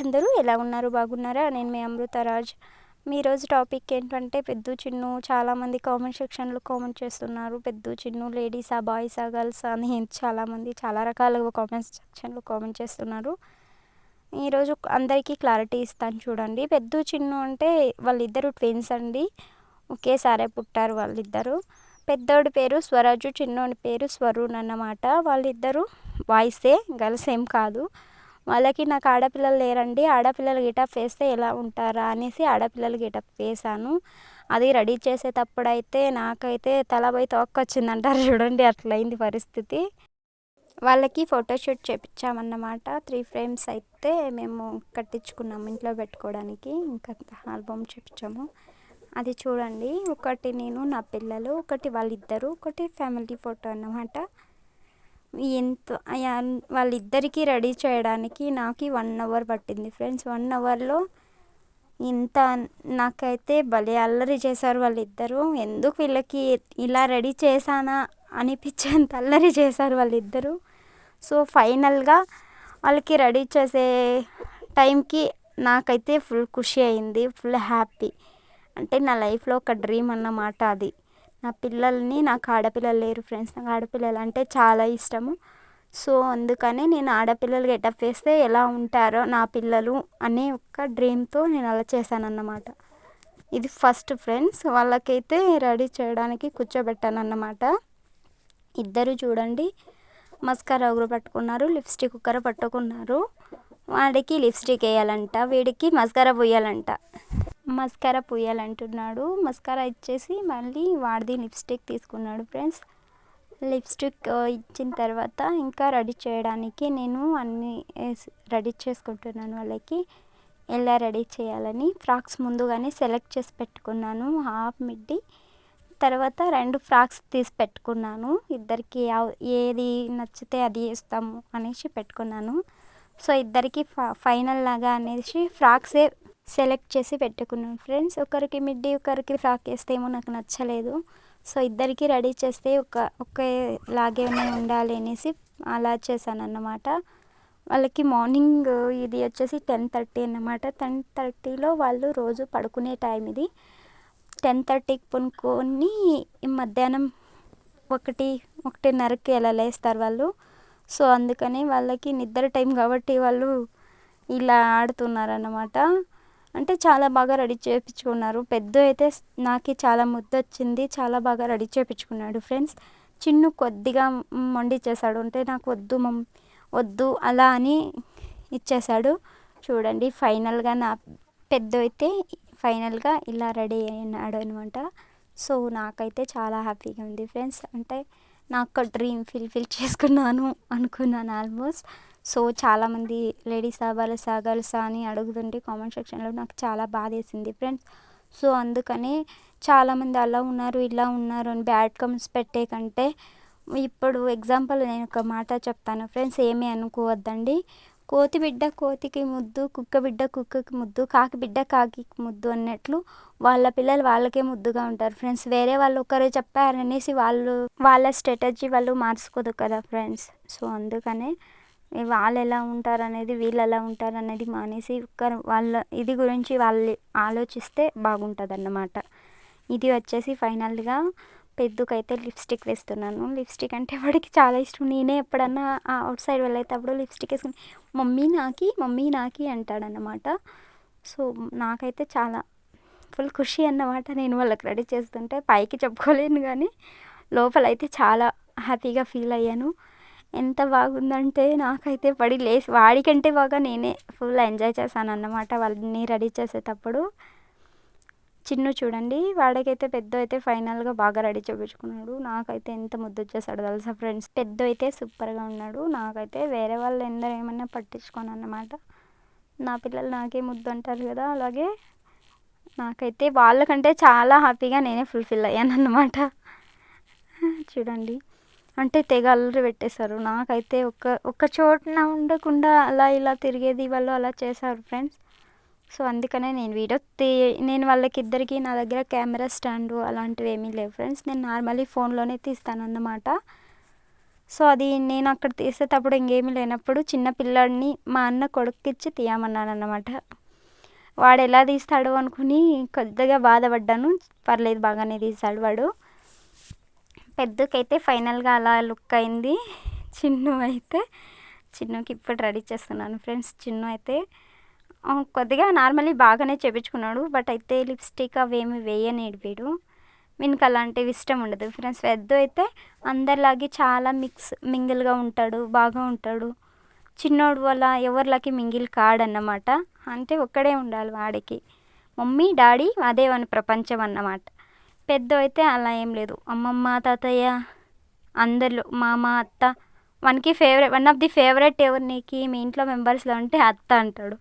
అందరూ ఎలా ఉన్నారు? బాగున్నారా? నేను మీ అమృతరాజ్. ఈరోజు టాపిక్ ఏంటంటే పెద్దు, చిన్ను. చాలామంది కామెంట్ సెక్షన్‌లో కామెంట్ చేస్తున్నారు. పెద్దు, చిన్ను లేడీసా? బాయ్సా? గర్ల్సా? అని చాలామంది చాలా రకాలుగా కామెంట్ సెక్షన్‌లో కామెంట్ చేస్తున్నారు. ఈరోజు అందరికీ క్లారిటీ ఇస్తాను చూడండి. పెద్దు, చిన్ను అంటే వాళ్ళిద్దరూ ట్విన్స్ అండి. ఒకేసారే పుట్టారు వాళ్ళిద్దరూ. పెద్దోడి పేరు స్వరాజు, చిన్నోడి పేరు స్వరుణ్ అన్నమాట. వాళ్ళిద్దరూ బాయ్సే, గర్ల్స్ ఏం కాదు. వాళ్ళకి నాకు ఆడపిల్లలు లేరండి. ఆడపిల్లలు గెటప్ వేస్తే ఎలా ఉంటారా అనేసి ఆడపిల్లలు గెటప్ వేశాను. అది రెడీ చేసేటప్పుడు అయితే నాకైతే తలపై తోక్కొచ్చిందంటారు చూడండి, అట్లయింది పరిస్థితి. వాళ్ళకి ఫోటోషూట్ చేపించామన్నమాట. 3 ఫ్రేమ్స్ అయితే మేము కట్టించుకున్నాము ఇంట్లో పెట్టుకోవడానికి. ఇంకా ఆల్బమ్ చేపించాము. అది చూడండి. ఒకటి నేను, నా పిల్లలు, ఒకటి వాళ్ళిద్దరు, ఒకటి ఫ్యామిలీ ఫోటో అన్నమాట. ఎంత వాళ్ళిద్దరికీ రెడీ చేయడానికి నాకు 1 అవర్ పట్టింది ఫ్రెండ్స్. 1 అవర్లో ఇంత నాకైతే భలే అల్లరి చేశారు వాళ్ళిద్దరూ. ఎందుకు వీళ్ళకి ఇలా రెడీ చేశానా అనిపించేంత అల్లరి చేశారు వాళ్ళిద్దరూ. సో ఫైనల్గా వాళ్ళకి రెడీ చేసే టైంకి నాకైతే ఫుల్ ఖుషి అయింది, ఫుల్ హ్యాపీ. అంటే నా లైఫ్లో ఒక డ్రీమ్ అన్నమాట అది. నా పిల్లల్ని, నాకు ఆడపిల్లలు లేరు ఫ్రెండ్స్. నాకు ఆడపిల్లలు అంటే చాలా ఇష్టము. సో అందుకనే నేను ఆడపిల్లలు గెటప్ వేస్తే ఎలా ఉంటారో నా పిల్లలు అనే ఒక డ్రీమ్తో నేను అలా చేశానన్నమాట. ఇది ఫస్ట్ ఫ్రెండ్స్. వాళ్ళకైతే రెడీ చేయడానికి కూర్చోబెట్టాను అన్నమాట. ఇద్దరు చూడండి, మస్కారా ఒకరు పట్టుకున్నారు, లిప్స్టిక్ ఒకరు పట్టుకున్నారు. వాడికి లిప్స్టిక్ వేయాలంట, వీడికి మస్కారా పూయాలంట. మస్కారా పూయాలంటున్నాడు. మస్కారా ఇచ్చేసి మళ్ళీ వాడిది లిప్స్టిక్ తీసుకున్నాడు ఫ్రెండ్స్. లిప్స్టిక్ ఇచ్చిన తర్వాత ఇంకా రెడీ చేయడానికి నేను అన్నీ రెడీ చేసుకుంటున్నాను. వాళ్ళకి ఎలా రెడీ చేయాలని ఫ్రాక్స్ ముందుగానే సెలెక్ట్ చేసి పెట్టుకున్నాను. హాఫ్ మిడ్డీ, తర్వాత 2 ఫ్రాక్స్ తీసి పెట్టుకున్నాను. ఇద్దరికి ఏది నచ్చితే అది వేస్తాము అనేసి పెట్టుకున్నాను. సో ఇద్దరికి ఫైనల్ లాగా అనేసి ఫ్రాక్సే సెలెక్ట్ చేసి పెట్టుకున్నాను ఫ్రెండ్స్. ఒకరికి మిడ్డీ, ఒకరికి ఫ్రాక్ వేస్తే ఏమో నాకు నచ్చలేదు. సో ఇద్దరికి రెడీ చేస్తే ఒకేలాగే ఉండాలి అనేసి అలా చేశాను అన్నమాట. వాళ్ళకి మార్నింగ్ ఇది వచ్చేసి 10:30 అన్నమాట. 10:30లో వాళ్ళు రోజు పడుకునే టైం ఇది. 10:30కి పడుకొని మధ్యాహ్నం 1:30కి అలా లేస్తారు వాళ్ళు. సో అందుకని వాళ్ళకి నిద్ర టైం కాబట్టి వాళ్ళు ఇలా ఆడుతున్నారన్నమాట. అంటే చాలా బాగా రెడీ చేయించుకున్నారు. పెద్ద అయితే నాకు చాలా ముద్దు వచ్చింది, చాలా బాగా రెడీ చేయించుకున్నాడు ఫ్రెండ్స్. చిన్ను కొద్దిగా మొండి చేశాడు, అంటే నాకు వద్దు వద్దు అలా అని ఇచ్చేశాడు. చూడండి ఫైనల్గా నా పెద్ద అయితే ఫైనల్గా ఇలా రెడీ అయినాడు అనమాట. సో నాకైతే చాలా హ్యాపీగా ఉంది ఫ్రెండ్స్. అంటే నాకు డ్రీమ్ ఫుల్ఫిల్ చేసుకున్నాను అనుకున్నాను ఆల్మోస్ట్. సో చాలామంది లేడీసా, బాయ్సా, గర్ల్సా అని అడుగుతుంటే కామెంట్ సెక్షన్లో నాకు చాలా బాధేసింది ఫ్రెండ్స్. సో అందుకనే చాలామంది అలా ఉన్నారు, ఇలా ఉన్నారు అని బ్యాడ్ కామెంట్స్ పెట్టే కంటే, ఇప్పుడు ఎగ్జాంపుల్ నేను ఒక మాట చెప్తాను ఫ్రెండ్స్, ఏమీ అనుకోవద్దండి. కోతి బిడ్డ కోతికి ముద్దు, కుక్క బిడ్డ కుక్కకి ముద్దు, కాకి బిడ్డ కాకి ముద్దు అన్నట్లు వాళ్ళ పిల్లలు వాళ్ళకే ముద్దుగా ఉంటారు ఫ్రెండ్స్. వేరే వాళ్ళు ఒకరు చెప్పారనేసి వాళ్ళ స్ట్రాటజీ వాళ్ళు మార్చుకోదు కదా ఫ్రెండ్స్. సో అందుకనే వాళ్ళు ఎలా ఉంటారు అనేది, వీళ్ళు ఎలా ఉంటారు అనేది మానేసి వాళ్ళ ఇది గురించి వాళ్ళు ఆలోచిస్తే బాగుంటుంది అన్నమాట. ఇది వచ్చేసి ఫైనల్గా పెద్దకైతే లిప్స్టిక్ వేస్తున్నాను. లిప్స్టిక్ అంటే వాడికి చాలా ఇష్టం. నేనే ఎప్పుడన్నా అవుట్ సైడ్ వెళ్ళేటప్పుడు లిప్స్టిక్ వేసుకుని మమ్మీ నాకి అంటాడన్నమాట. సో నాకైతే చాలా ఫుల్ ఖుషి అన్నమాట. నేను వాళ్ళకి రెడీ చేస్తుంటే పైకి చెప్పుకోలేను కానీ లోపలైతే చాలా హ్యాపీగా ఫీల్ అయ్యాను. ఎంత బాగుందంటే నాకైతే వాడికంటే బాగా నేనే ఫుల్ ఎంజాయ్ చేశాను అన్నమాట వాళ్ళని రెడీ చేసేటప్పుడు. చిన్ను చూడండి, వాడికైతే పెద్ద అయితే ఫైనల్గా బాగా రెడీ చేయించుకున్నాడు. నాకైతే ఎంత ముద్దు వచ్చేసాడు తెలుసా ఫ్రెండ్స్. పెద్ద అయితే సూపర్గా ఉన్నాడు. నాకైతే వేరే వాళ్ళు ఎందరో ఏమన్నా పట్టించుకోను అన్నమాట. నా పిల్లలు నాకే ముద్దు అంటారు కదా, అలాగే నాకైతే వాళ్ళకంటే చాలా హ్యాపీగా నేనే ఫుల్ఫిల్ అయ్యాను అన్నమాట. చూడండి, అంటే తెగ అల్లరి పెట్టేశారు. నాకైతే ఒక చోటున ఉండకుండా అలా ఇలా తిరిగేది వాళ్ళు అలా చేశారు ఫ్రెండ్స్. సో అందుకనే నేను వాళ్ళకి ఇద్దరికి నా దగ్గర కెమెరా స్టాండు అలాంటివి ఏమీ లేవు ఫ్రెండ్స్. నేను నార్మల్లీ ఫోన్లోనే తీస్తాను అన్నమాట. సో అది నేను అక్కడ తీసేటప్పుడు ఇంకేమీ లేనప్పుడు చిన్న పిల్లాడిని మా అన్న కొడుక్కిచ్చి తీయమన్నానన్నమాట. వాడు ఎలా తీస్తాడో అనుకుని కొద్దిగా బాధపడ్డాను. పర్లేదు బాగానే తీశాడు వాడు. పెద్దకైతే ఫైనల్గా అలా లుక్ అయింది. చిన్నుకి ఇప్పుడు రెడీ చేస్తున్నాను ఫ్రెండ్స్. చిన్ను అయితే కొద్దిగా నార్మల్లీ బాగానే చేపించుకున్నాడు. బట్ అయితే లిప్స్టిక్ అవేమి వేయనీడు వీడు. వీనికి అలాంటివి ఇష్టం ఉండదు ఫ్రెండ్స్. పెద్ద అయితే అందరిలాగే చాలా మింగిల్గా ఉంటాడు, బాగా ఉంటాడు. చిన్నోడు వల్ల ఎవరిలాకి మింగిల్ కాడన్నమాట. అంటే ఒక్కడే ఉండాలి వాడికి. మమ్మీ డాడీ అదే వాని ప్రపంచం అన్నమాట. పెద్ద అయితే అలా ఏం లేదు. అమ్మమ్మ తాతయ్య అందరిలో మామ అత్త వానికి వన్ ఆఫ్ ది ఫేవరెట్ ఎవరు నీకు మీ ఇంట్లో మెంబర్స్లో అంటే అత్త అంటాడు.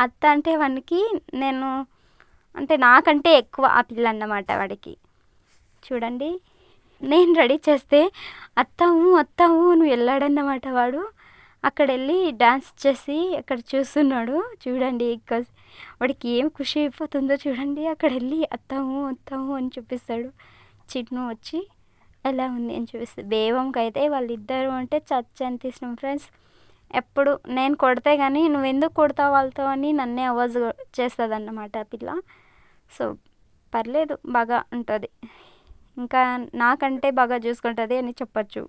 అత్త అంటే వానికి అంటే నాకంటే ఎక్కువ ఆ పిల్ల అన్నమాట వాడికి. చూడండి నేను రెడీ చేస్తే అత్తాము అని వెళ్ళాడన్నమాట వాడు. అక్కడ వెళ్ళి డాన్స్ చేసి అక్కడ చూస్తున్నాడు. చూడండి వాడికి ఏం ఖుషి అయిపోతుందో చూడండి. అక్కడ వెళ్ళి అత్తాము అని చూపిస్తాడు. చిన్ను వచ్చి ఎలా ఉంది అని చూపిస్తుంది. బేబంకి అయితే వాళ్ళిద్దరు అంటే చచ్చంత ఇష్టం ఫ్రెండ్స్. ఎప్పుడు నేను కొడితే కానీ నువ్వు ఎందుకు కొడతావు వాళ్ళతో అని నన్నే అవాజ్ చేస్తుంది అన్నమాట ఆ పిల్ల. సో పర్లేదు బాగా ఉంటుంది. ఇంకా నాకంటే బాగా చూసుకుంటుంది అని చెప్పచ్చు.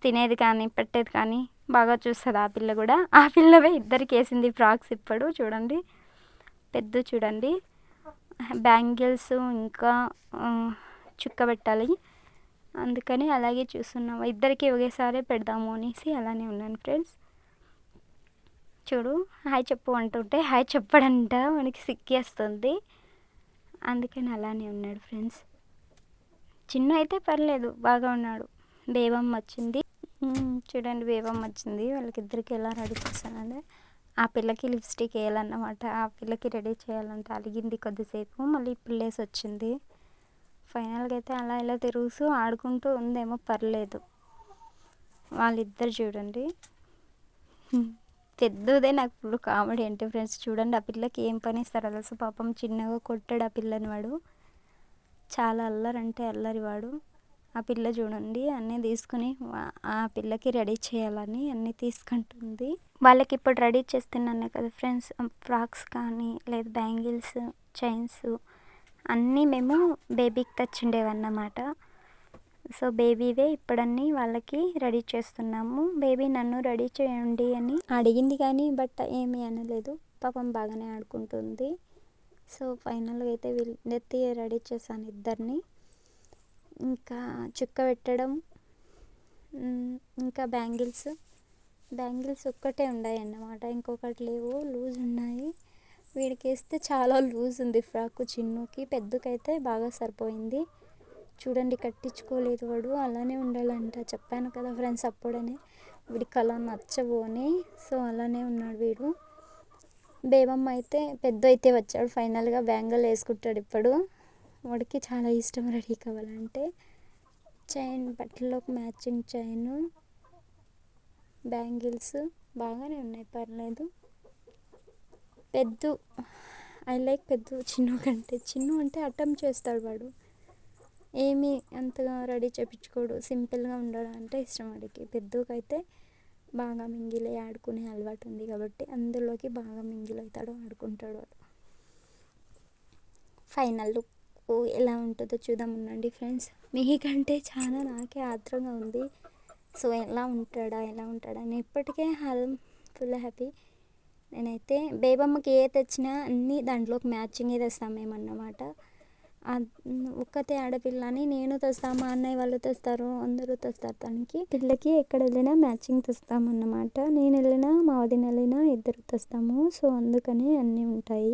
తినేది కానీ పెట్టేది కానీ బాగా చూస్తుంది ఆ పిల్ల కూడా. ఆ పిల్లవే ఇద్దరికి వేసింది ఫ్రాక్స్ ఇప్పుడు చూడండి. చూడండి బ్యాంగిల్స్ ఇంకా చుక్క పెట్టాలి, అందుకని అలాగే చూస్తున్నాము. ఇద్దరికి ఒకేసారి పెడదాము అనేసి అలానే ఉన్నాను ఫ్రెండ్స్. చూడు హాయ్ చెప్పు అంటుంటే హాయ్ చెప్పడంట, మనకి సిక్కేస్తుంది. అందుకని అలానే ఉన్నాడు ఫ్రెండ్స్. చిన్న అయితే పర్లేదు బాగా ఉన్నాడు. బేబమ్మ వచ్చింది. చూడండి బేబమ్మ వచ్చింది. వాళ్ళకిద్దరికి ఎలా రెడీ చేశానంటే ఆ పిల్లకి లిప్స్టిక్ వేయాలన్నమాట. ఆ పిల్లకి రెడీ చేయాలంటే అలిగింది కొద్దిసేపు, మళ్ళీ పిల్లేసి వచ్చింది. ఫైనల్గా అయితే అలా ఇలా తిరుగుతూ ఆడుకుంటూ ఉందేమో పర్లేదు. వాళ్ళిద్దరు చూడండి. పెద్దదే నాకు ఫుల్ కామెడీ అంటే ఫ్రెండ్స్. చూడండి ఆ పిల్లకి ఏం పని ఇస్తారో తెలుసు. పాపం చిన్నగా కొట్టాడు ఆ పిల్లని వాడు. చాలా అల్లరంటే అల్లరి వాడు. ఆ పిల్ల చూడండి అన్నీ తీసుకుని ఆ పిల్లకి రెడీ చేయాలని అన్నీ తీసుకుంటుంది. వాళ్ళకి ఇప్పుడు రెడీ చేస్తున్నాను కదా ఫ్రెండ్స్. ఫ్రాక్స్ కానీ లేదా బ్యాంగిల్స్, చైన్స్ అన్నీ మేము బేబీకి తెచ్చిండేవన్నమాట. సో బేబీవే ఇప్పుడన్నీ వాళ్ళకి రెడీ చేస్తున్నాము. బేబీ నన్ను రెడీ చేయండి అని అడిగింది కానీ బట్ ఏమీ అనలేదు. పాపం బాగానే ఆడుకుంటుంది. సో ఫైనల్గా అయితే వీళ్ళెత్తి రెడీ చేశాను ఇద్దరిని. ఇంకా చుక్క పెట్టడం, ఇంకా బ్యాంగిల్స్ ఒక్కటే ఉన్నాయి అన్నమాట. ఇంకొకటి లేవు, లూజ్ ఉన్నాయి. వీడికి వేస్తే చాలా లూజ్ ఉంది ఫ్రాక్ చిన్నుకి. పెద్దకైతే బాగా సరిపోయింది. చూడండి కట్టించుకోలేదు వాడు, అలానే ఉండాలంట. చెప్పాను కదా ఫ్రెండ్స్ అప్పుడనే వీడికి అలా నచ్చవు అని. సో అలానే ఉన్నాడు వీడు. బేబమ్మ అయితే పెద్ద అయితే వచ్చాడు. ఫైనల్గా బ్యాంగిల్ వేసుకుంటాడు ఇప్పుడు. వాడికి చాలా ఇష్టం రెడీ కావాలంటే. చైన్ బట్టలకు మ్యాచింగ్ చైను, బ్యాంగిల్స్ బాగానే ఉన్నాయి పర్లేదు. ఐ లైక్ చిన్ను కంటే. చిన్ను అంటే అటెంప్ట్ చేస్తాడు వాడు. ఏమీ అంతగా రెడీ చేయించుకోడు, సింపుల్గా ఉండడం అంటే ఇష్టం వాడికి. పెద్దకైతే బాగా మింగిలే ఆడుకునే అలవాటు ఉంది కాబట్టి అందులోకి బాగా మింగిల్ అవుతాడు, ఆడుకుంటాడు వాడు. ఫైనల్ లుక్ ఎలా ఉంటుందో చూద్దాం ఉండండి ఫ్రెండ్స్. మీకంటే చాలా నాకే ఆత్రంగా ఉంది. సో ఎలా ఉంటాడా అని. ఇప్పటికే ఫుల్ హ్యాపీ. నేనైతే బేబమ్మకి ఏ తెచ్చినా అన్నీ దాంట్లోకి మ్యాచింగే తెస్తాం మేమన్నమాట. ఒక్కతే ఆడపిల్ల అని నేను తెస్తాను, మా అన్నయ్య వాళ్ళు తెస్తారు, అందరూ తెస్తారు. తనకి పిల్లకి ఎక్కడ వెళ్ళినా మ్యాచింగ్ తెస్తామన్నమాట. నేను వెళ్ళినా మా వదిన వెళ్ళినా ఇద్దరు తెస్తాము. సో అందుకని అన్నీ ఉంటాయి.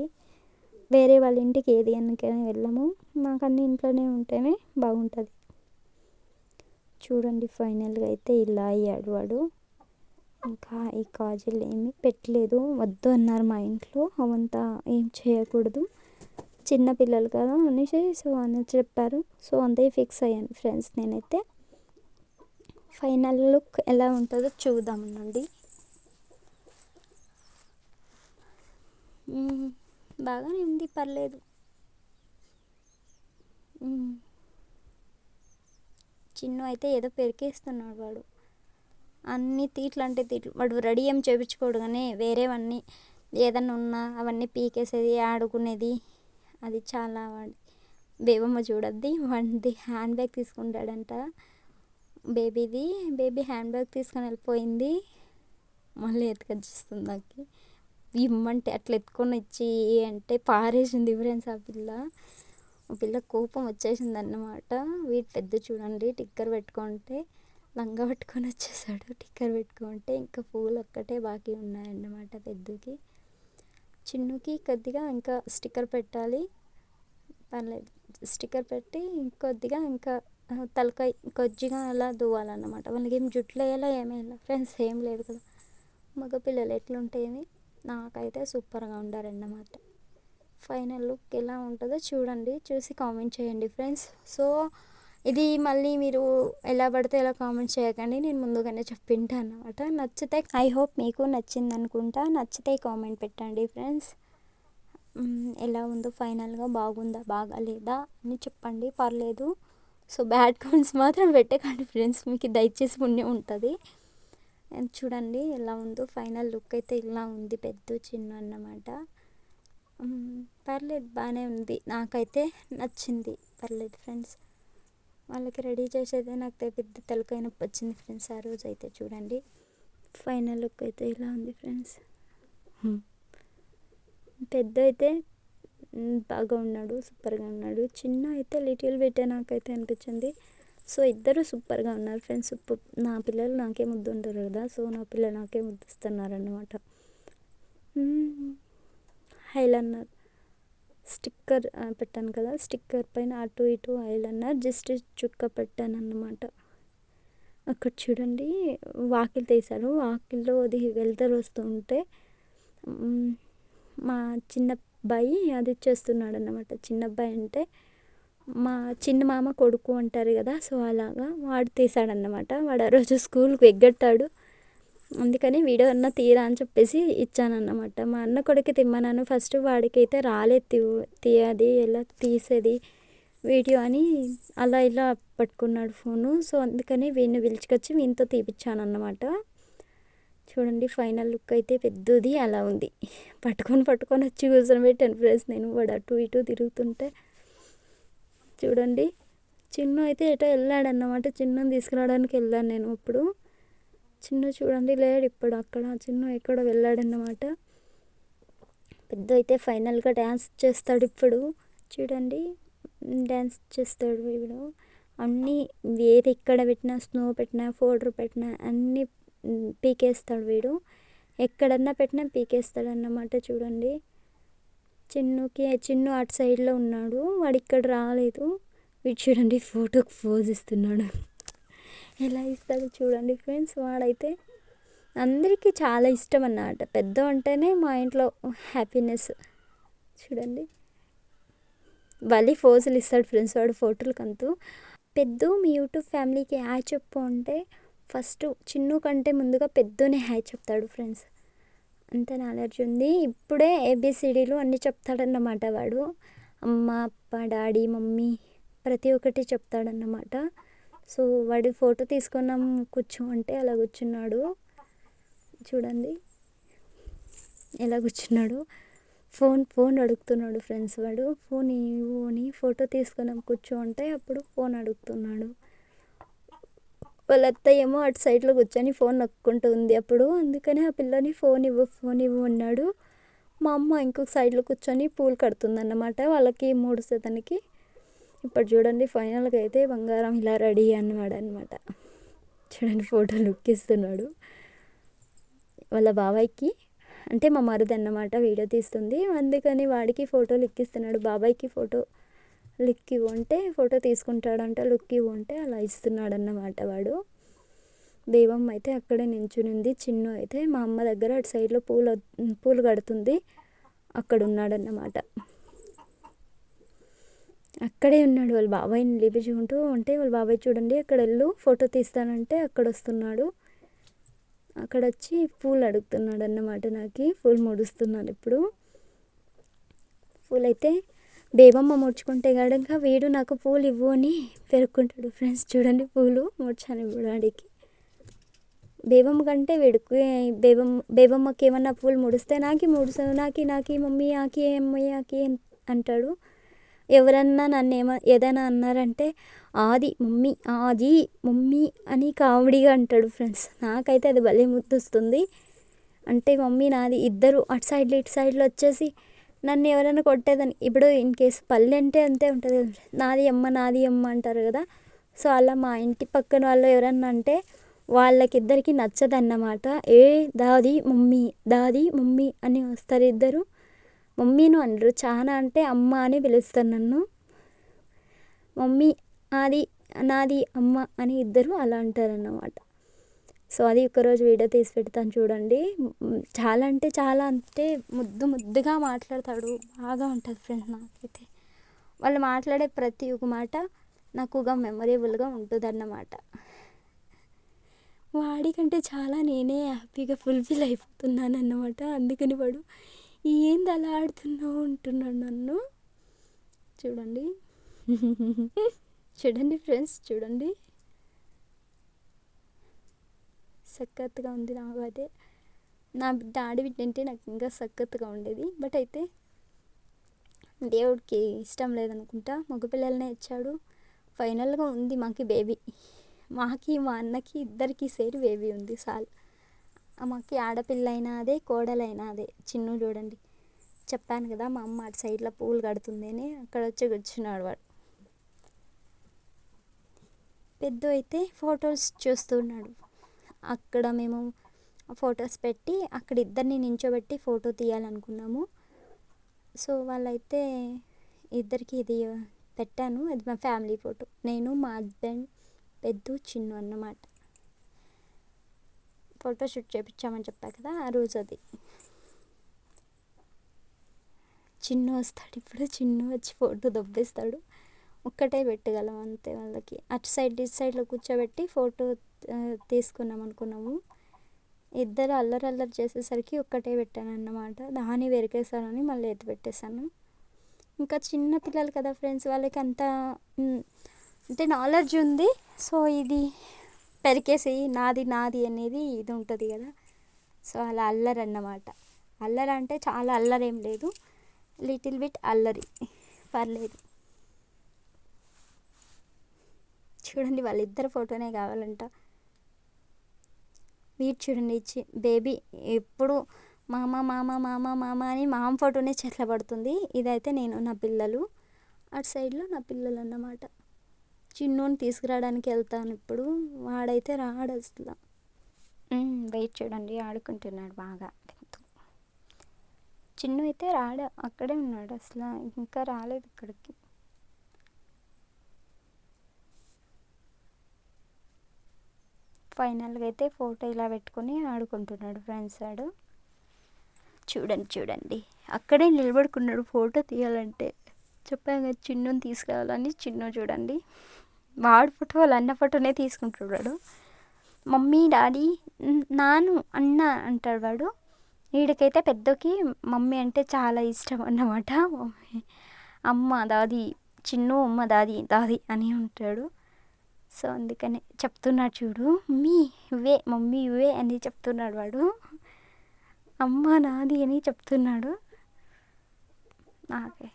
వేరే వాళ్ళ ఇంటికి ఏది అందుకని వెళ్ళము. మాకు అన్ని ఇంట్లోనే ఉంటేనే బాగుంటుంది. చూడండి ఫైనల్గా అయితే ఇలా అయ్యాడు వాడు. ఇంకా ఈ కాజల్ ఏమీ పెట్టలేదు, వద్దు అన్నారు మా ఇంట్లో. అవంతా ఏం చేయకూడదు, చిన్న పిల్లలు కదా అనేసి సో అని చెప్పారు. సో అంతే ఫిక్స్ అయ్యాను ఫ్రెండ్స్ నేనైతే. ఫైనల్ లుక్ ఎలా ఉంటుందో చూద్దామనండి. బాగానే ఉంది పర్లేదు. చిన్ను అయితే ఏదో పెరికేస్తున్నాడు వాడు. అన్ని తీట్లు అంటే తీట్లు. వాడు రెడీ ఏం చేయించుకోడు కానీ వేరేవన్నీ ఏదన్నా ఉన్నా అవన్నీ పీకేసేది ఆడుకునేది. అది చాలా వాడి బేబమ్మ చూడద్ది వాడిది హ్యాండ్ బ్యాగ్ తీసుకుంటాడంట బేబీది. బేబీ హ్యాండ్ బ్యాగ్ తీసుకొని వెళ్ళిపోయింది. మళ్ళీ ఎత్తుకొచ్చిస్తుంది నాకు. ఇమ్మంటే అట్లా ఎత్తుకొని ఇచ్చి అంటే పారేసింది ఫ్రెండ్స్ ఆ పిల్ల. ఆ పిల్ల కోపం వచ్చేసింది అన్నమాట. వీడు పెద్ద చూడండి టిక్కర్ పెట్టుకుంటే లంగా పట్టుకొని వచ్చేసాడు. టిక్కర్ పెట్టుకుంటే ఇంకా పూలు ఒక్కటే బాకీ ఉన్నాయన్నమాట పెద్దకి. చిన్నుకి కొద్దిగా ఇంకా స్టిక్కర్ పెట్టాలి. పర్లేదు స్టిక్కర్ పెట్టి కొద్దిగా ఇంకా తలకాయ కొద్దిగా అలా దువ్వాలన్నమాట. వాళ్ళకి ఏం జుట్లు వేయాలా ఏమేయాలా ఫ్రెండ్స్ ఏం లేదు కదా. మగపిల్లలు ఎట్లుంటేమి నాకైతే సూపర్గా ఉండారన్నమాట. ఫైనల్ లుక్ ఎలా ఉంటుందో చూడండి, చూసి కామెంట్ చేయండి ఫ్రెండ్స్. సో ఇది మళ్ళీ మీరు ఎలా పడితే ఎలా కామెంట్ చేయకండి, నేను ముందుగానే చెప్పింటాను అన్నమాట. నచ్చితే ఐ హోప్ మీకు నచ్చింది అనుకుంటా. నచ్చితే కామెంట్ పెట్టండి ఫ్రెండ్స్. ఎలా ఉందో ఫైనల్గా బాగుందా బాగాలేదా అని చెప్పండి, పర్లేదు. సో బ్యాడ్ కామెంట్స్ మాత్రం పెట్టకండి ఫ్రెండ్స్, మీకు దయచేసి పుణ్యం ఉంటుంది. చూడండి ఎలా ఉందో ఫైనల్ లుక్ అయితే ఇలా ఉంది పెద్ద చిన్న అన్నమాట. పర్లేదు బాగానే ఉంది, నాకైతే నచ్చింది, పర్లేదు ఫ్రెండ్స్. వాళ్ళకి రెడీ చేసేదే నాకు పెద్ద తలకాయ నొప్పి వచ్చింది ఫ్రెండ్స్ ఆ రోజు అయితే. చూడండి ఫైనల్ లుక్ అయితే ఇలా ఉంది ఫ్రెండ్స్. పెద్ద అయితే బాగా ఉన్నాడు, సూపర్గా ఉన్నాడు. చిన్న అయితే లిటిల్ బిట్ నాకైతే అనిపించింది. సో ఇద్దరు సూపర్గా ఉన్నారు ఫ్రెండ్స్. నా పిల్లలు నాకే ముద్దు ఉంటారు కదా, సో నా పిల్లలు నాకే ముద్దిస్తున్నారు అన్నమాట. ఐలైనర్ స్టిక్కర్ పెట్టాను కదా, స్టిక్కర్ పైన అటు ఇటు ఐలైనర్ జస్ట్ చుక్క పెట్టాను అన్నమాట. అక్కడ చూడండి వాకిలి తీశారు, వాకిల్లో అది వెళ్తారు వస్తూ ఉంటే మా చిన్న అబ్బాయి అది చేస్తున్నాడు అన్నమాట. చిన్న అబ్బాయి అంటే మా చిన్న మామ కొడుకు అంటారు కదా, సో అలాగా వాడు తీసాడన్నమాట. వాడు ఆ రోజు స్కూల్కి ఎగ్గట్టాడు, అందుకని వీడియో అన్న తీరా అని చెప్పేసి ఇచ్చానన్నమాట. మా అన్న కొడుకు తిమ్మన్నాను ఫస్ట్, వాడికైతే రాలేదు తీయది ఎలా తీసేది వీడియో అని అలా ఇలా పట్టుకున్నాడు ఫోను. సో అందుకని వీడిని పిలుచుకొచ్చి వీనితో తీపిచ్చాను అన్నమాట. చూడండి ఫైనల్ లుక్ అయితే పెద్దది అలా ఉంది. పట్టుకొని వచ్చి కూర్చొని పెట్టాను ఫ్రెండ్స్ నేను. వాడు అటు ఇటు తిరుగుతుంటే చూడండి. చిన్ను అయితే ఎటో వెళ్ళాడన్నమాట, చిన్నుని తీసుకురావడానికి వెళ్ళాను నేను ఇప్పుడు. చిన్ను చూడండి లేడు ఇప్పుడు అక్కడ, చిన్ను ఎక్కడో వెళ్ళాడన్నమాట. పెద్ద అయితే ఫైనల్గా డ్యాన్స్ చేస్తాడు ఇప్పుడు. చూడండి డ్యాన్స్ చేస్తాడు వీడు. అన్నీ ఏది ఎక్కడ పెట్టినా, స్నో పెట్టినా, పౌడర్ పెట్టినా అన్నీ పీకేస్తాడు వీడు. ఎక్కడన్నా పెట్టినా పీకేస్తాడు అన్నమాట. చూడండి చిన్ను అటు సైడ్లో ఉన్నాడు, వాడు ఇక్కడ రాలేదు. వీడు చూడండి ఫోటోకి పోజ్ ఇస్తున్నాడు. ఎలా ఇస్తాడు చూడండి ఫ్రెండ్స్. వాడైతే అందరికీ చాలా ఇష్టం అన్నమాట. పెద్ద అంటేనే మా ఇంట్లో హ్యాపీనెస్. చూడండి భలే ఫోజులు ఇస్తాడు ఫ్రెండ్స్ వాడు ఫోటోలకంతూ. పెద్ద మీ యూట్యూబ్ ఫ్యామిలీకి హాయ్ చెప్పు అంటే ఫస్ట్ చిన్ను కంటే ముందుగా పెద్దనే హాయ్ చెప్తాడు ఫ్రెండ్స్. అంత నాలెడ్జ్ ఉంది. ఇప్పుడే ఏబిసిడీలు అన్నీ చెప్తాడన్నమాట వాడు. అమ్మ అప్ప డాడీ మమ్మీ ప్రతి ఒక్కటి చెప్తాడన్నమాట. సో వాడి ఫోటో తీసుకున్నాం కూర్చో అంటే అలా కూర్చున్నాడు. చూడండి ఎలా కూర్చున్నాడు. ఫోన్ అడుగుతున్నాడు ఫ్రెండ్స్ వాడు. ఫోన్ ఇవ్వు అని ఫోటో తీసుకున్నాం కూర్చో అంటే అప్పుడు ఫోన్ అడుగుతున్నాడు. వాళ్ళ అత్తయ్య ఏమో అటు సైడ్లో కూర్చొని ఫోన్ నొక్కుంటూ ఉంది అప్పుడు, అందుకని ఆ పిల్లని ఫోన్ ఇవ్వు అన్నాడు. మా అమ్మ ఇంకొక సైడ్లో కూర్చొని పూలు కడుతుందన్నమాట వాళ్ళకి 3 శాతానికి. ఇప్పుడు చూడండి ఫైనల్గా అయితే బంగారం ఇలా రెడీ అన్నవాడు అనమాట. చూడండి ఫోటో లుక్ ఇస్తున్నాడు వాళ్ళ బాబాయ్కి, అంటే మా మరిది అన్నమాట వీడియో తీస్తుంది, అందుకని వాడికి ఫోటో లుక్ ఇస్తున్నాడు. బాబాయ్కి ఫోటో లుక్ ఇవ్వు అంటే ఫోటో తీసుకుంటాడంట, లుక్ ఇవ్వు అంటే అలా ఇస్తున్నాడు అన్నమాట వాడు. దేవమ్మ అయితే అక్కడే నించుని ఉంది. చిన్ను అయితే మా అమ్మ దగ్గర అటు సైడ్లో పూలు కడుతుంది, అక్కడ ఉన్నాడన్నమాట. అక్కడే ఉన్నాడు వాళ్ళ బాబాయ్ని లిపిచుకుంటూ ఉంటే వాళ్ళ బాబాయ్ చూడండి అక్కడ వెళ్ళు ఫోటో తీస్తానంటే అక్కడ వస్తున్నాడు. అక్కడ వచ్చి పూలు అడుగుతున్నాడు అన్నమాట. నాకు పూలు ముడుస్తున్నాను ఇప్పుడు. పూలు అయితే బేబమ్మ ముడుచుకుంటే గనక వీడు నాకు పూలు ఇవ్వు అని పెరుక్కుంటాడు ఫ్రెండ్స్. చూడండి పూలు ముడ్చాను ఇవ్వడానికి. బేబమ్మ కంటే వీడికి బేబమ్మకి ఏమన్నా పూలు ముడిస్తే నాకి మమ్మీ ఆకి అమ్మాయి ఆకి అంటాడు. ఎవరన్నా నన్ను ఏదైనా అన్నారంటే ఆది మమ్మీ అని కామెడీగా అంటాడు ఫ్రెండ్స్. నాకైతే అది భలే ముద్దొస్తుంది. అంటే మమ్మీ నాది ఇద్దరు అటు సైడ్లో ఇటు సైడ్లో వచ్చేసి నన్ను ఎవరైనా కొట్టేదని, ఇప్పుడు ఇన్ కేసు పల్లె అంటే అంతే ఉంటుంది కదా, నాది అమ్మ అంటారు కదా. సో అలా మా ఇంటి పక్కన వాళ్ళు ఎవరన్నా అంటే వాళ్ళకిద్దరికి నచ్చదన్నమాట. దాది మమ్మీ అని వస్తారు ఇద్దరు. మమ్మీను అనరు, చాలా అంటే అమ్మ అని పిలుస్తారు నన్ను. మమ్మీ నాది అమ్మ అని ఇద్దరు అలా అంటారన్నమాట. సో అది ఒకరోజు వీడియో తీసి పెడతాను చూడండి. చాలా అంటే ముద్దుగా మాట్లాడతాడు. బాగా ఉంటుంది ఫ్రెండ్స్. నాకైతే వాళ్ళు మాట్లాడే ప్రతి ఒక్క మాట నాకు మెమొరబుల్గా ఉంటుంది అన్నమాట. వాడికంటే చాలా నేనే హ్యాపీగా ఫుల్ఫిల్ అయిపోతున్నాను అన్నమాట. అందుకని వాడు ఏంది అలా ఆడుతున్నావు అంటున్నాడు నన్ను. చూడండి ఫ్రెండ్స్, చూడండి సక్కత్తుగా ఉంది. నాకు అదే నా బిడ్డ ఆడబిడ్డ అంటే నాకు ఇంకా సక్కత్తుగా ఉండేది. బట్ అయితే దేవుడికి ఇష్టం లేదనుకుంటా, మగపిల్లలనే ఇచ్చాడు. ఫైనల్గా ఉంది మాకి బేబీ. మాకి మా అన్నకి ఇద్దరికి సేరి బేబీ ఉంది. మాకి ఆడపిల్ల అయినా అదే, కోడలైనా అదే. చిన్ను చూడండి, చెప్పాను కదా మా అమ్మ అటు సైడ్లో పూలు కడుతుందని, అక్కడ వచ్చి కూర్చున్నాడు వాడు. పెద్ద అయితే ఫొటోస్ చూస్తున్నాడు. అక్కడ మేము ఫొటోస్ పెట్టి అక్కడ ఇద్దరిని నించోబెట్టి ఫోటో తీయాలనుకున్నాము. సో వాళ్ళైతే ఇద్దరికి ఇది పెట్టాను. అది మా ఫ్యామిలీ ఫోటో, నేను మా హస్బెండ్ పెద్ద చిన్ను అన్నమాట. ఫోటోషూట్ చేయించామని చెప్పా కదా, ఆ రోజు అది. చిన్ను వస్తాడు ఇప్పుడు. చిన్ను వచ్చి ఫోటో దొబ్బేస్తాడు. ఒక్కటే పెట్టగలం అంతే వాళ్ళకి. అటు సైడ్ ఇటు సైడ్లో కూర్చోబెట్టి ఫోటో తీసుకున్నాం అనుకున్నాము. ఇద్దరు అల్లరి చేసేసరికి ఒక్కటే పెట్టాను అన్నమాట. దాన్ని వెరికేసానని మళ్ళీ ఎత్తి పెట్టేశాను. ఇంకా చిన్న పిల్లలు కదా ఫ్రెండ్స్, వాళ్ళకి అంత అంటే నాలెడ్జ్ ఉంది. సో ఇది పెరికేసి నాది అనేది ఇది ఉంటుంది కదా. సో అలా అల్లరి అన్నమాట. అల్లరి అంటే చాలా అల్లరేం లేదు, లిటిల్ బిట్ అల్లరి, పర్లేదు. చూడండి వాళ్ళిద్దరు ఫోటోనే కావాలంట. వీడు చూడండి బేబీ ఎప్పుడు మామ అని మామ ఫోటోనే చేతిలో పడుతుంది. ఇదైతే నేను నా పిల్లలు, అటు సైడ్లో నా పిల్లలు అన్నమాట. చిన్నుని తీసుకురావడానికి వెళ్తాను ఇప్పుడు. వాడైతే రాడు అసలు. వెయిట్ చూడండి, ఆడుకుంటున్నాడు బాగా. చిన్ను అయితే రాడు, అక్కడే ఉన్నాడు, అసలు ఇంకా రాలేదు ఇక్కడికి. ఫైనల్గా అయితే ఫోటో ఇలా పెట్టుకొని ఆడుకుంటున్నాడు ఫ్రెండ్స్ వాడు. చూడండి అక్కడే నిలబడుకున్నాడు ఫోటో తీయాలంటే. చెప్పాను కదా చిన్నుని తీసుకురావాలని. చిన్ను చూడండి, వాడు ఫోటో వాళ్ళ అన్న ఫోటోనే తీసుకుంటున్నాడు. మమ్మీ డాడీ నాను అన్న అంటాడు వాడు. వీడికైతే పెద్దకి మమ్మీ అంటే చాలా ఇష్టం అన్నమాట. మమ్మీ అమ్మ దాది, చిన్ను అమ్మ దాది అని ఉంటాడు. సో అందుకని చెప్తున్నాడు చూడు, మమ్మీ ఇవే అని చెప్తున్నాడు వాడు. అమ్మ నాది అని చెప్తున్నాడు. నాకే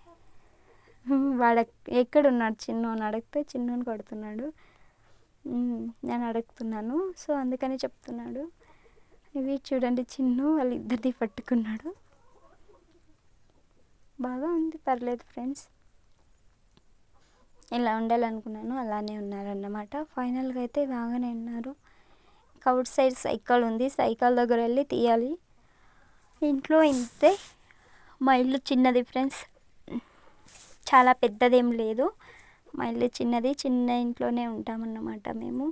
వాడు ఎక్కడున్నాడు చిన్ను అని అడిగితే చిన్నుని కొడుతున్నాడు. నేను అడుగుతున్నాను, సో అందుకని చెప్తున్నాడు. ఇవి చూడండి చిన్ను వాళ్ళిద్దరిది పట్టుకున్నాడు. బాగా ఉంది, పర్లేదు ఫ్రెండ్స్. ఇలా ఉండాలనుకున్నాను, అలానే ఉన్నారన్నమాట. ఫైనల్గా అయితే బాగానే ఉన్నారు. అవుట్ సైడ్ సైకిల్ ఉంది, సైకిల్ దగ్గర వెళ్ళి తీయాలి. ఇంట్లో ఇంతే. మా ఇల్లు చిన్నది ఫ్రెండ్స్, చాలా పెద్దదేం లేదు. మా ఇల్లు చిన్నది, చిన్న ఇంట్లోనే ఉంటామన్నమాట మేము.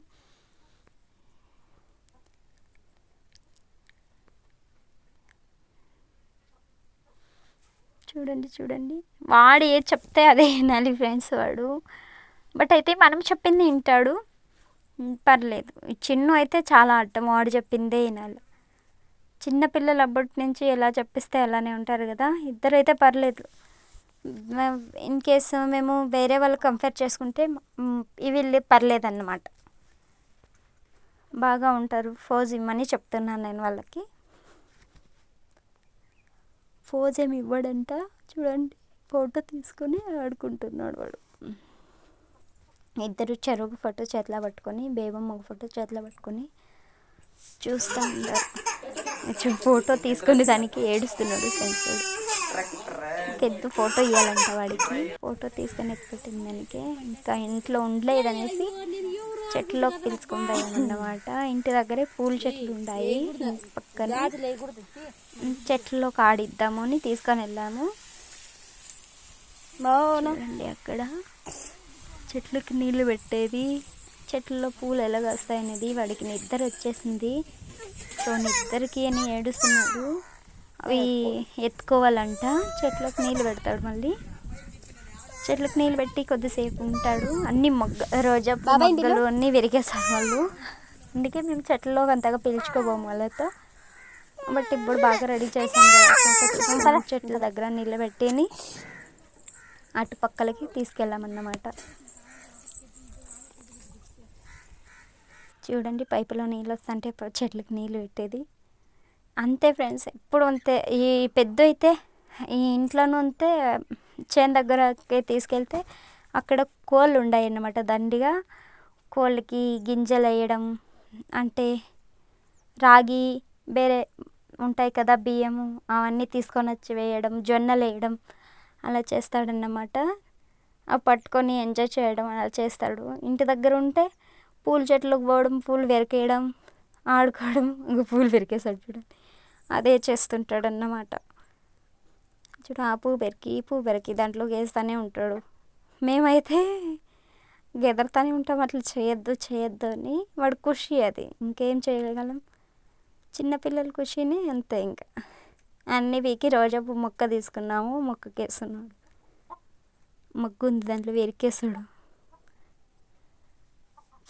చూడండి వాడు ఏది చెప్తే అదే వినాలి ఫ్రెండ్స్ వాడు. బట్ అయితే మనం చెప్పింది వింటాడు, పర్లేదు. చిన్ను అయితే చాలా అడ్డం, వాడు చెప్పిందే వినాలి. చిన్నపిల్లలు అప్పటి నుంచి ఎలా చెప్పిస్తే అలానే ఉంటారు కదా. ఇద్దరైతే పర్లేదు, ఇన్ కేసు మేము వేరే వాళ్ళు కంపేర్ చేసుకుంటే వీళ్ళు పర్లేదన్నమాట, బాగా ఉంటారు. ఫోజ్ ఇమ్మని చెప్తున్నాను నేను వాళ్ళకి. ఫోజ్ ఏమి ఇవ్వడంట, చూడండి ఫోటో తీసుకొని ఆడుకుంటున్నాడు వాడు. ఇద్దరు చెరువు ఫోటో చేతిలో పట్టుకొని, బేబమ్మ ఒక ఫోటో చేతిలో పట్టుకొని చూస్తూ ఉంటారు. ఫోటో తీసుకొని దానికి ఏడుస్తున్నాడు ఫ్రెండ్స్. ఎద్దు ఫోటో ఇవ్వాలంట వాడికి, ఫోటో తీసుకొని ఎత్తుపెట్టింది దానికి. ఇంకా ఇంట్లో ఉండలేదనేసి చెట్లలోకి పిలుచుకొని పోయామన్నమాట. ఇంటి దగ్గరే పూల చెట్లు ఉన్నాయి పక్కన, చెట్లలోకి ఆడిద్దాము అని తీసుకొని వెళ్ళాము. బాగుంది అక్కడ చెట్లకి నీళ్లు పెట్టేది, చెట్లలో పూలు ఎలాగ వస్తాయనేది. వాడికి నిద్ర వచ్చేసింది, సో నిద్రకి అని ఏడుస్తున్నాడు. అవి ఎత్తుకోవాలంట, చెట్లకు నీళ్ళు పెడతాడు. మళ్ళీ చెట్లకు నీళ్ళు పెట్టి కొద్దిసేపు ఉంటాడు. అన్ని రోజా మొగ్గలు అన్నీ విరిగేస్తారు వాళ్ళు. అందుకే మేము చెట్లలో అంతగా పిలుచుకోబోము వాళ్ళతో. బట్ ఇప్పుడు బాగా రెడీ చేసాం కదా, చెట్ల దగ్గర నీళ్ళు పెట్టి అటుపక్కలకి తీసుకెళ్ళామన్నమాట. చూడండి పైపులో నీళ్ళు వస్తుంటే చెట్లకి నీళ్ళు పెట్టేది. అంతే ఫ్రెండ్స్, ఎప్పుడు అంతే. ఈ పెద్ద అయితే ఈ ఇంట్లోనూ అంతే, చేను దగ్గరకి తీసుకెళ్తే అక్కడ కోళ్ళు ఉన్నాయి అన్నమాట దండిగా. కోళ్ళకి గింజలు వేయడం, అంటే రాగి వేరే ఉంటాయి కదా బియ్యము, అవన్నీ తీసుకొని వచ్చి వేయడం, జొన్నలు వేయడం అలా చేస్తాడన్నమాట. అవి పట్టుకొని ఎంజాయ్ చేయడం అలా చేస్తాడు. ఇంటి దగ్గర ఉంటే పూల చెట్లకు పోవడం, పూలు పెరికేయడం, ఆడుకోవడం, ఇంకా పూలు పెరికేసాడు చూడండి, అదే చేస్తుంటాడు అన్నమాట. చూడు ఆ పువ్వు పెరికి ఈ పువ్వు పెరికి దాంట్లోకి వేస్తూనే ఉంటాడు. మేమైతే గెదరుతూనే ఉంటాం, అట్లా చేయొద్దు చేయొద్దు అని. వాడు ఖుషి, అది ఇంకేం చేయగలం, చిన్నపిల్లల ఖుషిని అంతే. ఇంకా అన్ని పీకి రోజా పువ్వు మొక్క తీసుకున్నాము, మొక్కకి వేస్తున్నాడు. మొగ్గు ఉంది దాంట్లో వెరికేసాడు.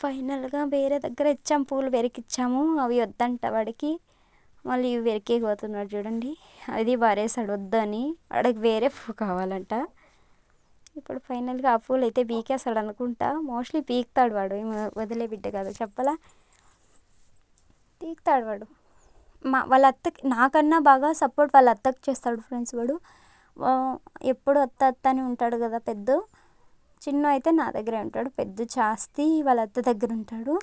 ఫైనల్గా వేరే దగ్గర ఇచ్చాము, పూలు వెరికిచ్చాము, అవి వద్దంట వాడికి. మళ్ళీ ఇవి వెరికేపోతున్నాడు చూడండి, అది వారేసాడు వద్దని. వాడికి వేరే పువ్వు కావాలంట. ఇప్పుడు ఫైనల్గా ఆ పూలు అయితే పీకేస్తాడు అనుకుంటా, మోస్ట్లీ పీకుతాడు వాడు, వదిలే బిడ్డ కాదు చెప్పలా, పీకుతాడు వాడు. వాళ్ళ అత్తకి నాకన్నా బాగా సపోర్ట్ వాళ్ళ అత్తకి చేస్తాడు ఫ్రెండ్స్. వాడు ఎప్పుడు అత్త అత్త అని ఉంటాడు కదా పెద్ద. చిన్న అయితే నా దగ్గరే ఉంటాడు, పెద్ద జాస్తి వాళ్ళ అత్త దగ్గర ఉంటాడు.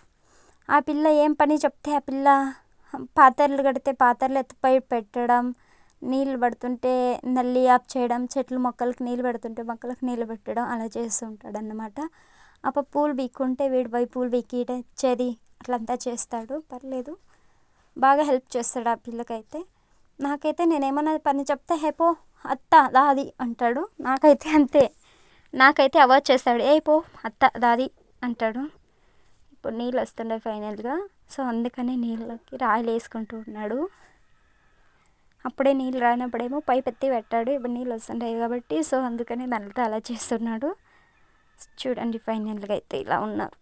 ఆ పిల్ల ఏం పని చెప్తే ఆ పిల్ల, పాత్రలు కడితే పాత్రలు ఎత్తిపై పెట్టడం, నీళ్ళు పడుతుంటే నల్లి ఆఫ్ చేయడం, చెట్లు మొక్కలకి నీళ్ళు పెడుతుంటే మొక్కలకు నీళ్ళు పెట్టడం, అలా చేస్తుంటాడు అన్నమాట. అప్పుడు పూలు బీక్కుంటే వీడి పోయి పూలు బీకి ఇచ్చేది, అట్లంతా చేస్తాడు. పర్లేదు, బాగా హెల్ప్ చేస్తాడు ఆ పిల్లకైతే. నాకైతే నేనేమన్నా పని చెప్తే హేపో అత్త దాది అంటాడు. నాకైతే అంతే, నాకైతే అవాయిడ్ చేస్తాడు, ఏ పో అత్త దాది అంటాడు. ఇప్పుడు నీళ్ళు వస్తుండే ఫైనల్గా, సో అందుకని నీళ్ళకి రాయిలు వేసుకుంటూ ఉన్నాడు. అప్పుడే నీళ్ళు రానప్పుడేమో పైప్ ఎత్తి పెట్టాడు, ఇప్పుడు నీళ్ళు వస్తుంటాయి కాబట్టి, సో అందుకని దానితో అలా చేస్తున్నాడు. చూడండి ఫైనల్గా అయితే ఇలా ఉన్నారు.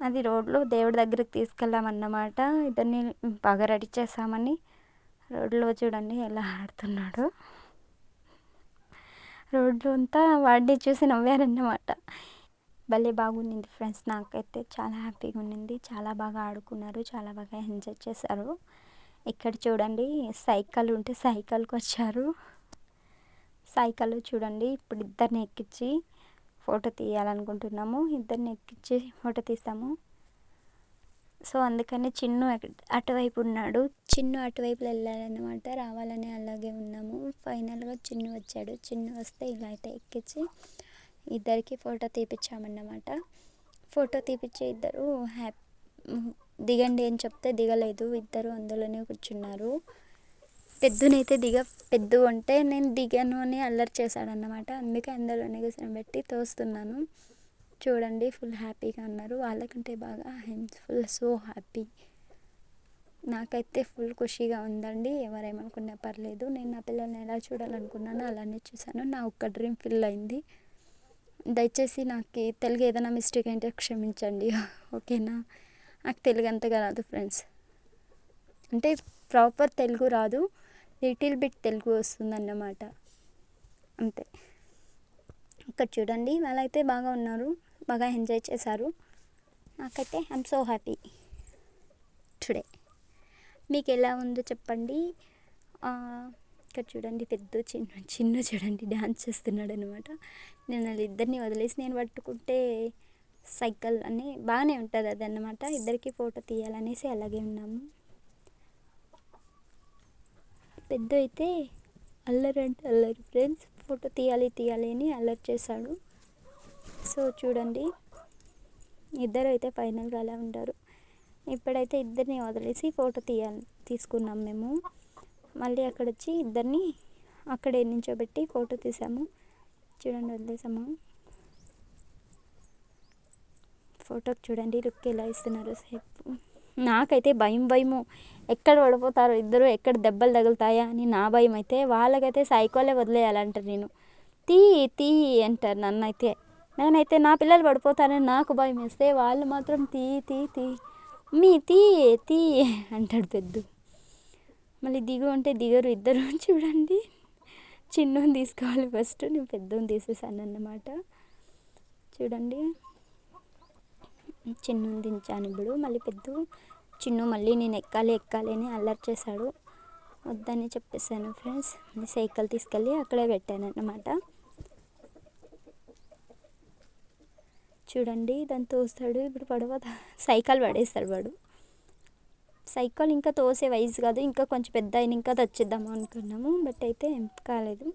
అది రోడ్లో దేవుడి దగ్గరికి తీసుకెళ్ళామన్నమాట. ఇద్దరిని బాగా రెడీ చేసామని. రోడ్లో చూడండి ఎలా ఆడుతున్నాడు, రోడ్లో అంతా వాడిని చూసి నవ్వారన్నమాట. భలే బాగుంది ఫ్రెండ్స్, నాకైతే చాలా హ్యాపీగా ఉన్నింది. చాలా బాగా ఆడుకున్నారు, చాలా బాగా ఎంజాయ్ చేశారు. ఇక్కడ చూడండి సైకిల్ ఉంటే సైకిల్కి వచ్చారు. సైకిల్ చూడండి, ఇప్పుడు ఇద్దరిని ఎక్కించి ఫోటో తీయాలనుకుంటున్నాము. ఇద్దరిని ఎక్కించి ఫోటో తీస్తాము. సో అందుకని చిన్ను అటువైపు ఉన్నాడు, చిన్ను అటువైపు వెళ్ళాలన్నమాట. రావాలని అలాగే ఉన్నాము. ఫైనల్గా చిన్ను వచ్చాడు. చిన్ను వస్తే ఇలా అయితే ఎక్కించి ఇద్దరికి ఫోటో తీపిచ్చామన్నమాట. ఫోటో తీపిచ్చి ఇద్దరు దిగండి అని చెప్తే దిగలేదు, ఇద్దరు అందులోనే కూర్చున్నారు. పెద్దునైతే పెద్దు అంటే నేను దిగాను అని అల్లరి చేశాడన్నమాట. అందుకే అందులోనే కూర్చోబెట్టి తోస్తున్నాను. చూడండి ఫుల్ హ్యాపీగా ఉన్నారు, వాళ్ళకంటే బాగా ఐఎమ్ ఫుల్ సో హ్యాపీ. నాకైతే ఫుల్ ఖుషిగా ఉందండి. ఎవరేమనుకున్నా పర్లేదు, నేను నా పిల్లల్ని ఎలా చూడాలనుకున్నానో అలానే చూశాను. నా ఒక్క డ్రీమ్ ఫిల్ అయింది. దయచేసి నాకు తెలుగు ఏదైనా మిస్టేక్ అంటే క్షమించండి, ఓకేనా. నాకు తెలుగు అంతగా రాదు ఫ్రెండ్స్, అంటే ప్రాపర్ తెలుగు రాదు, లిటిల్ బిట్ తెలుగు వస్తుందన్నమాట, అంతే. ఇక్కడ చూడండి, వాళ్ళైతే బాగా ఉన్నారు, బాగా ఎంజాయ్ చేశారు. నాకైతే ఐఎమ్ సో హ్యాపీ టుడే. మీకు ఎలా ఉందో చెప్పండి. ఇక్కడ చూడండి, పెద్ద చిన్న చూడండి డ్యాన్స్ చేస్తున్నాడు అనమాట. నేను వాళ్ళిద్దరిని వదిలేసి నేను పట్టుకుంటే సైకిల్ అని బాగానే ఉంటుంది అది అన్నమాట. ఇద్దరికి ఫోటో తీయాలనేసి అలాగే ఉన్నాము. పెద్ద అయితే అల్లరి అంటే అల్లరి ఫ్రెండ్స్, ఫోటో తీయాలి అని అల్లరి చేశాడు. సో చూడండి, ఇద్దరు అయితే ఫైనల్గా అలా ఉంటారు. ఇప్పుడైతే ఇద్దరిని వదిలేసి ఫోటో తీసుకున్నాం మేము. మళ్ళీ అక్కడ వచ్చి ఇద్దరిని అక్కడే నించోబెట్టి ఫోటో తీసాము. చూడండి, వదిలేసాము. ఫోటోకి చూడండి లుక్ ఎలా ఇస్తున్నారు సేపు. నాకైతే భయము, ఎక్కడ పడిపోతారో ఇద్దరు, ఎక్కడ దెబ్బలు తగులుతాయా అని నా భయం. అయితే వాళ్ళకైతే సైకోలే వదిలేయాలంటారు. నేను తీ అంటారు నన్నైతే. నేనైతే నా పిల్లలు పడిపోతారని నాకు భయం వేస్తే వాళ్ళు మాత్రం తీ మీ తీ అంటాడు పెద్ద. మళ్ళీ దిగు అంటే దిగరు ఇద్దరు. చూడండి, చిన్నని తీసుకోవాలి ఫస్ట్, నేను పెద్దని తీసేసాను అన్నమాట. చూడండి, చిన్నని దించాను ఇప్పుడు. మళ్ళీ చిన్ను మళ్ళీ నేను ఎక్కాలి అని అల్లరి చేశాడు. వద్దని చెప్పేసాను ఫ్రెండ్స్. సైకిల్ తీసుకెళ్ళి అక్కడే పెట్టాను అన్నమాట. చూడండి, దాన్ని తోస్తాడు. ఇప్పుడు సైకిల్ పడేస్తాడు వాడు. సైకిల్ ఇంకా తోసే వయసు కాదు, ఇంకా కొంచెం పెద్ద అయిన ఇంకా తెచ్చిద్దాము అనుకున్నాము. బట్ అయితే కాలేదు.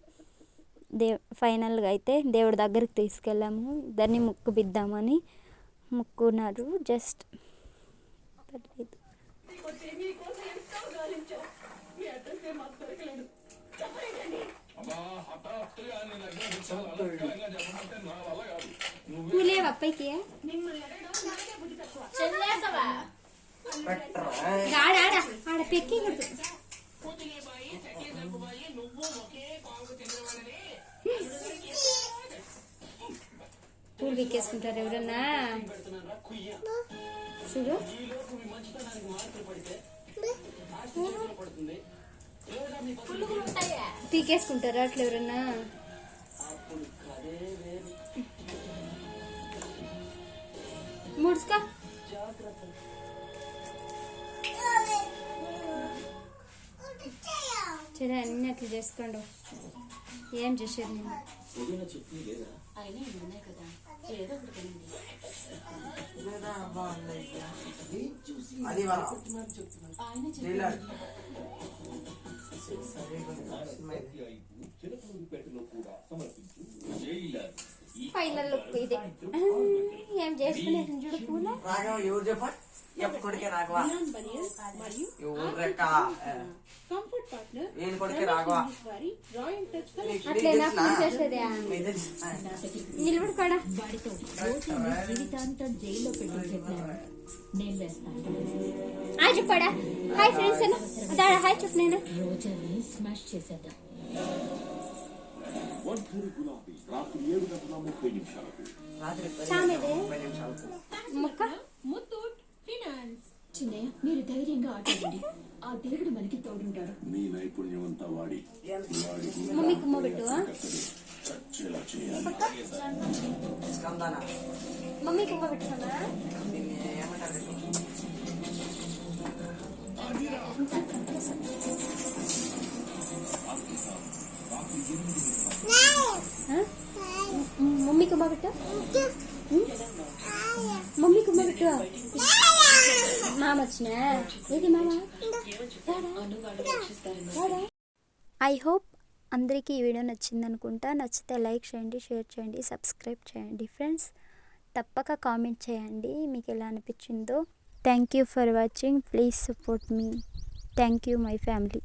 ఫైనల్గా అయితే దేవుడి దగ్గరికి తీసుకెళ్ళాము. ఇద్దరిని బిద్దామని మొక్కున్నారు. జస్ట్ పర్లేదు. పూలేవా అప్పైకి ఆడ పెక్కి పూలు పీకేసుకుంటారు ఎవరన్నా. చూడు, పీకేసుకుంటారా అట్లా ఎవరన్నా. ముడుచుకో. సరే, అన్నీ అట్లా చేసుకోండి. ఏం చేసేది నేను. ఫైనల్ లుక్ ఇది. ఏం చేసుకునేది చూడు. పూల నిలబడుకోడా చెప్పాడా. హాయ్ ఫ్రెండ్స్ అదా, హాయ్ చెప్పు. నేను చిన్నయ్య, మీరు ధైర్యంగా ఆటండి. ఆ దేవుడు మనకి తోడుంటాడు. మీ నైపుణ్యమంతా వాడి మమ్మీ కుమ్మ పెట్టు. మమ్మీ కుమ్మ పెట్టుకున్నా. మమ్మీ కుమ్మ పెట్టు. మమ్మీ కుమ్మ పెట్టు. మామ వచ్చిన ఏది మామ. ఐ హోప్ అందరికీ ఈ వీడియో నచ్చింది అనుకుంటా. నచ్చితే లైక్ చేయండి, షేర్ చేయండి, సబ్స్క్రైబ్ చేయండి ఫ్రెండ్స్. తప్పక కామెంట్ చేయండి మీకు ఎలా అనిపించిందో. Thank you for watching. Please support me. Thank you my family.